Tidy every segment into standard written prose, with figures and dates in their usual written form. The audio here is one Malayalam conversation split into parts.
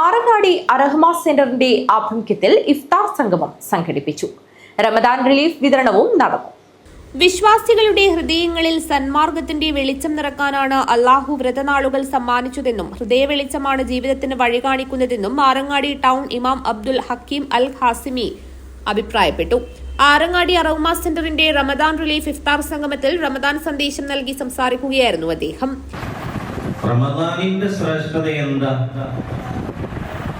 ആറങ്ങാടി അറഹ്മ സെന്ററിന്റെ ആഭിമുഖ്യത്തിൽ ഇഫ്താർ സംഗമം സംഘടിപ്പിച്ചു. റമദാൻ റിലീഫ് വിതരണവും നടന്നു. വിശ്വാസികളുടെ ഹൃദയങ്ങളിൽ സന്മാർഗത്തിന്റെ വെളിച്ചം നിറക്കാനാണ് അല്ലാഹു വ്രതനാളുകൾ സമ്മാനിച്ചതെന്നും ഹൃദയ വെളിച്ചമാണ് ജീവിതത്തിന് വഴി കാണിക്കുന്നതെന്നും ആറങ്ങാടി ടൗൺ ഇമാം അബ്ദുൽ ഹക്കീം അൽ ഖാസിമി അഭിപ്രായപ്പെട്ടു. ആറങ്ങാടി അറഹ്മ സെന്ററിന്റെ റമദാൻ റിലീഫ് ഇഫ്താർ സംഗമത്തിൽ റമദാൻ സന്ദേശം നൽകി സംസാരിക്കുകയായിരുന്നു അദ്ദേഹം. റമദാനിന്റെ ശ്രേഷ്ഠത എന്താ?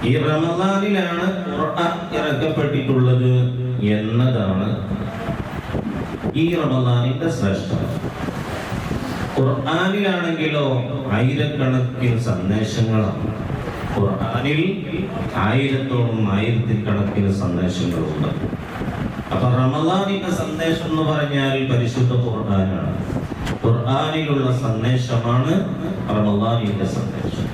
ഈ റമദാനിലാണ് ഖുർആൻ ഇറക്കപ്പെട്ടിട്ടുള്ളത് എന്നതാണ് ഈ റമദാനിന്റെ ശ്രേഷ്ഠത. ഖുർആനിലാണെങ്കിലോ ആയിരക്കണക്കിന് സന്ദേശങ്ങളാണ്. ഖുർആനിൽ ആയിരക്കണക്കിന് സന്ദേശങ്ങളുണ്ട്. അപ്പൊ റമദാനിന്റെ സന്ദേശം എന്ന് പറഞ്ഞാൽ പരിശുദ്ധ ഖുർആനാണ്. ഖുർആനിലുള്ള സന്ദേശമാണ് റമദാനിന്റെ സന്ദേശം.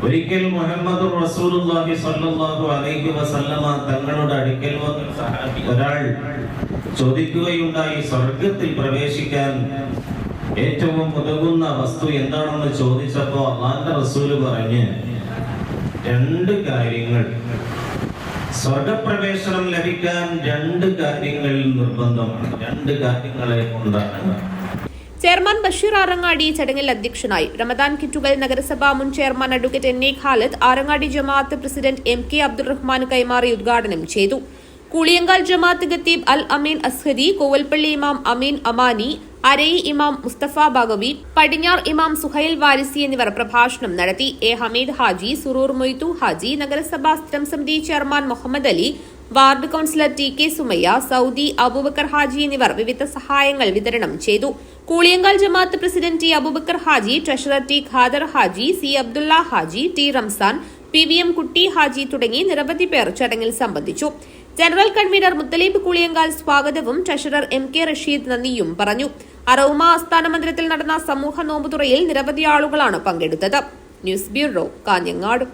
ഒരിക്കൽ മുഹമ്മദ് റസൂലുള്ളാഹി സ്വല്ലല്ലാഹു അലൈഹി വസല്ലമ തങ്ങളുടെ അടുക്കൽ വന്ന ഒരാൾ ചോദിക്കുകയുണ്ടായി, സ്വർഗത്തിൽ പ്രവേശിക്കാൻ ഏറ്റവും ഉതകുന്ന വസ്തു എന്താണെന്ന് ചോദിച്ചപ്പോൾ അല്ലാഹുവിന്റെ റസൂല് പറഞ്ഞ്, രണ്ട് കാര്യങ്ങൾ, സ്വർഗപ്രവേശനം ലഭിക്കാൻ രണ്ട് കാര്യങ്ങൾ നിർബന്ധമാണ്. രണ്ട് കാര്യങ്ങളെ കൊണ്ടാണ്. ചെയർമാൻ ബഷീർ ആറങ്ങാടി ചടങ്ങിൽ അധ്യക്ഷനായി. റമദാൻ കിറ്റുകൾ നഗരസഭാ മുൻ chairman advocate N A Khalid Arangadi Jamaat president M K Abdurahman കൈമാറി ഉദ്ഘാടനം ചെയ്തു. കൂളിയങ്കാൽ ജമാഅത്ത് ഖത്തീബ് അൽ അമീൻ അസ്ഹദി, കോവൽപ്പള്ളി ഇമാം അമീൻ അമാനി, അരയി ഇമാം മുസ്തഫ ബാഗവി, പടിഞ്ഞാർ ഇമാം സുഹൈൽ വാരിസി എന്നിവർ പ്രഭാഷണം നടത്തി. എ ഹമീദ് ഹാജി, സുറൂർ മൊയ്തു ഹാജി, നഗരസഭാ സ്ഥിരം സമിതി chairman Muhammad Ali, ward councillor T K Sumayya, Saudi, Abubakar Haji എന്നിവർ വിവിധ സഹായങ്ങൾ വിതരണം ചെയ്തു. Kooliyankal Jamaat president T Abubakar Haji, treasurer T Khader Haji, C Abdulla Haji, T Ramzan, P V M Kutty Haji തുടങ്ങി നിരവധി പേർ ചടങ്ങിൽ സംബന്ധിച്ചു. ജനറൽ കൺവീനർ മുത്തലീബ് കൂളിയങ്കാൽ സ്വാഗതവും ട്രഷറർ എം കെ റഷീദ് നന്ദിയും പറഞ്ഞു. അറഹ്മ ആസ്ഥാന മന്ദിരത്തിൽ നടന്ന സമൂഹ നോമ്പുതുറയിൽ നിരവധി ആളുകളാണ് പങ്കെടുത്തത്. News bureau, Kanhangad.